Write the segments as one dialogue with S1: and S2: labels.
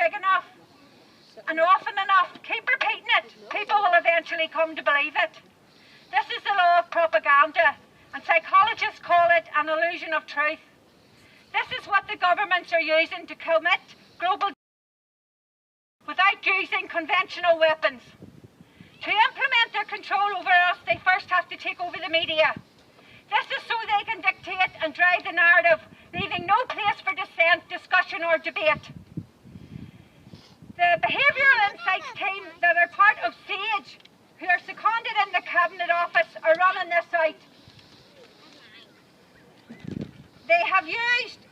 S1: big enough and often enough, keep repeating it, people will eventually come to believe it. This is the law of propaganda, and psychologists call it an illusion of truth. This is what the governments are using to commit global without using conventional weapons. To implement their control over us, they first have to take over the media. This is so they can dictate and drive the narrative, leaving no place for dissent, discussion or debate. The behavioural insights team that are part of SAGE, who are seconded in the Cabinet Office, are running this out. They have used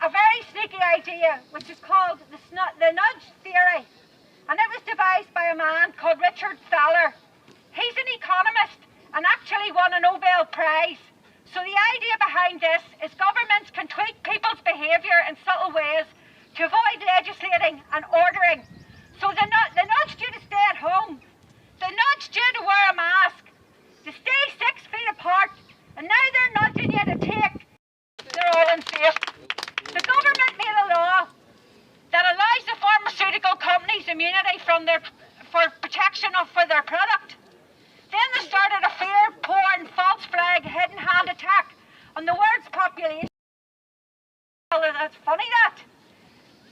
S1: a very sneaky idea, which is called the nudge theory, and it was devised by a man called Richard Thaler. He's an economist and actually won a Nobel Prize. So the idea behind this is governments can tweak people's behaviour in subtle ways to avoid legislating and ordering. So they nudged you to stay at home. They nudged you to wear a mask, to stay 6 feet apart, and now they're nudging you to take. They're all unsafe. The government made a law that allows the pharmaceutical companies immunity for protection for their product. Then they started a fear, porn, false flag, hidden hand attack on the world's population. Well, that's funny that.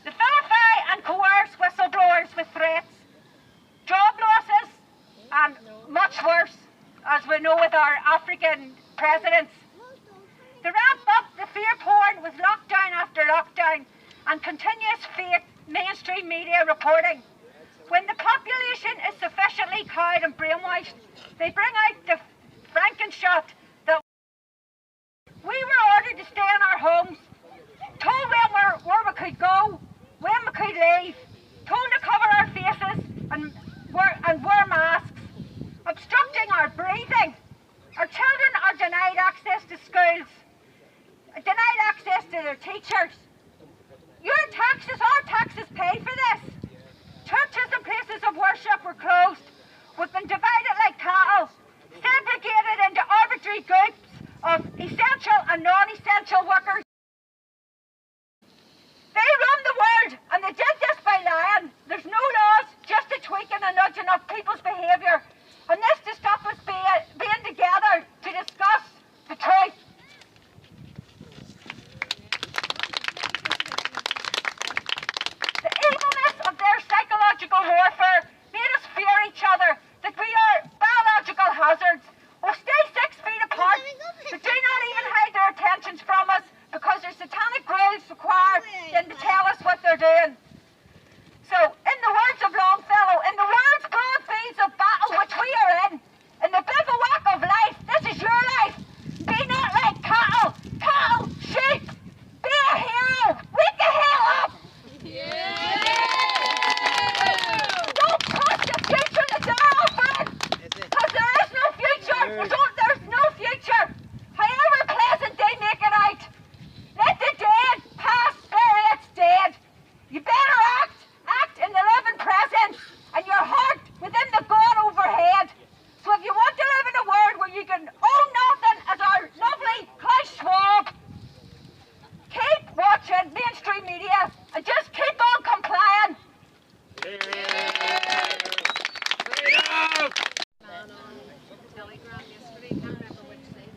S1: They vilify and coerce whistleblowers with threats, job losses, and much worse, as we know with our African presidents. They ramp up the fear porn with lockdown after lockdown and continuous fake mainstream media reporting. When the population is sufficiently cowed and brainwashed, they bring out the Frankenshot that we were ordered to stay in our homes, told where we could go, when we could leave, told to cover our faces and wear masks, obstructing our breathing. Our children are denied access to schools, denied access to their teachers. Your taxes, our taxes pay for this. Churches and places of worship were closed. We've been divided like cattle, segregated into arbitrary groups of essential and non-essential workers. They run the world, and they did this by lying. There's no laws, just a tweaking and nudging of people's behaviour. And this to stop us being together to discuss the truth. The evilness of their psychological warfare made us fear each other, that we are biological hazards. We'll stay 6 feet apart, but do not even hide their attentions from us, because their satanic rules require them to tell us what they're doing. So, in the words of Longfellow, in the world's broad fields of battle which we are in the bivouac of life, this is your life. Be not like cattle, sheep. Be a hero. Wake the hell up. Don't trust the future that they're offering, because there is no future. There's no future. However pleasant they make it out. Let the dead past bury its dead. You better act in the living present, and your heart within the God overhead. So if you want to live in a world where you can own nothing, as our lovely Klaus Schwab, keep watching mainstream media and just keep on complying.
S2: Telegram yesterday, can't remember which site.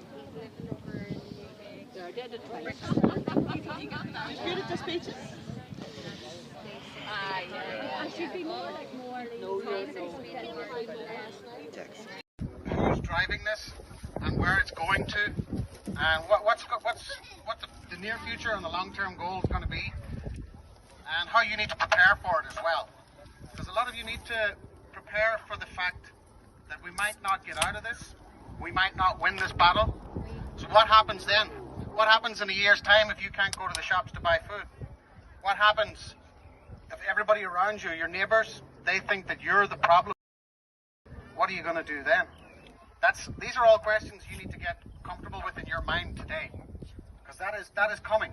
S2: He's living over in the UK. Yeah, I did it twice. You got that? He's good at the speeches. And she'd be more
S3: Who's driving this and where it's going to, and what the near future and the long-term goal is going to be, and how you need to prepare for it as well. Because a lot of you need to prepare for the fact that we might not get out of this, we might not win this battle. So what happens then? What happens in a year's time if you can't go to the shops to buy food? What happens if everybody around you, your neighbours, they think that you're the problem? What are you going to do then? These are all questions you need to get comfortable with in your mind today, because that is coming.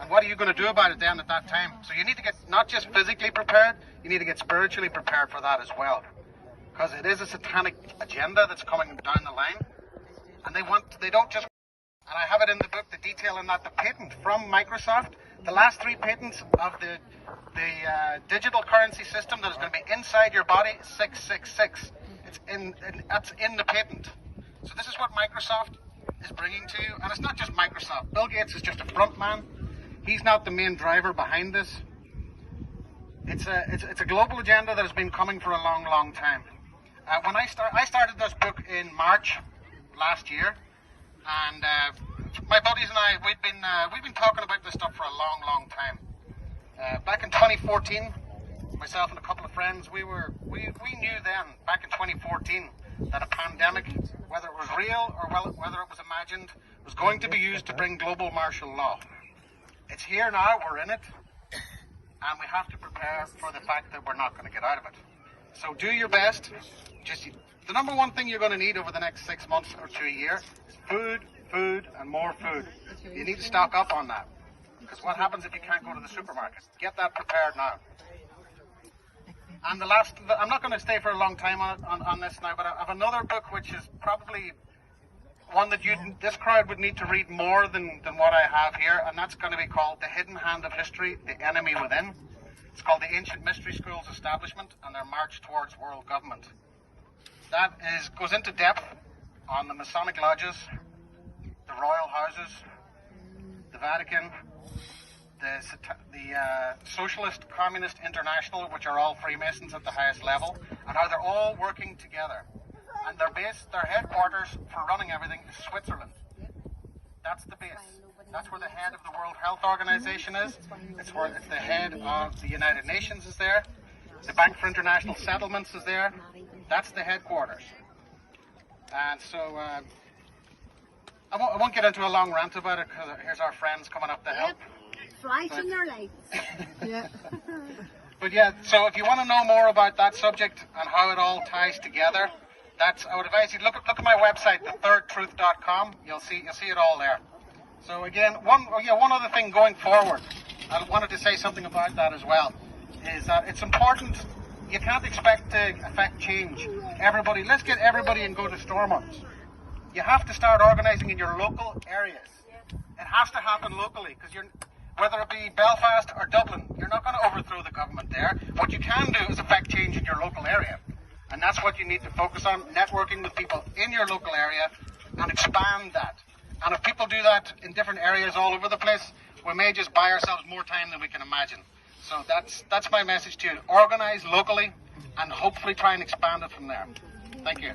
S3: And what are you going to do about it then at that time? So you need to get not just physically prepared, you need to get spiritually prepared for that as well, because it is a satanic agenda that's coming down the line, and they don't just. And I have it in the book, the detail in that the patent from Microsoft The last 3 patents of the digital currency system that is going to be inside your body, 666. That's in the patent. So this is what Microsoft is bringing to you, and it's not just Microsoft. Bill Gates is just a front man. He's not the main driver behind this. It's a global agenda that has been coming for a long, long time. When I started this book in March last year, and my buddies and I, we've been talking about this stuff for a long, long time. Back in 2014, myself and a couple of friends, we knew then, back in 2014, that a pandemic, whether it was real or whether it was imagined, was going to be used to bring global martial law. It's here now, we're in it, and we have to prepare for the fact that we're not going to get out of it. So do your best. The number one thing you're going to need over the next 6 months or to a year is food, food, and more food. You need to stock up on that. Because what happens if you can't go to the supermarket? Get that prepared now. And I'm not going to stay for a long time on this now, but I have another book which is probably one that this crowd would need to read more than what I have here, and that's going to be called The Hidden Hand of History, The Enemy Within. It's called The Ancient Mystery Schools Establishment and Their March Towards World Government. That goes into depth on the Masonic lodges, the royal houses, the Vatican, the Socialist Communist International, which are all Freemasons at the highest level, and how they're all working together. And their headquarters for running everything is Switzerland. That's the base. That's where the head of the World Health Organization is. It's the head of the United Nations is there. The Bank for International Settlements is there. That's the headquarters. And so I won't get into a long rant about it, because here's our friends coming up to help.
S4: Flashing their lights. Yeah.
S3: But yeah, so if you want to know more about that subject and how it all ties together, I would advise you look at my website, thethirdtruth.com. You'll see it all there. So again, one other thing going forward, I wanted to say something about that as well, is that it's important. You can't expect to affect change. Let's get everybody and go to Stormont. You have to start organising in your local areas. It has to happen locally, because whether it be Belfast or Dublin, you're not going to overthrow the government there. What you can do is affect change in your local area. And that's what you need to focus on, networking with people in your local area and expand that. And if people do that in different areas all over the place, we may just buy ourselves more time than we can imagine. So that's my message to you. Organise locally and hopefully try and expand it from there. Thank you.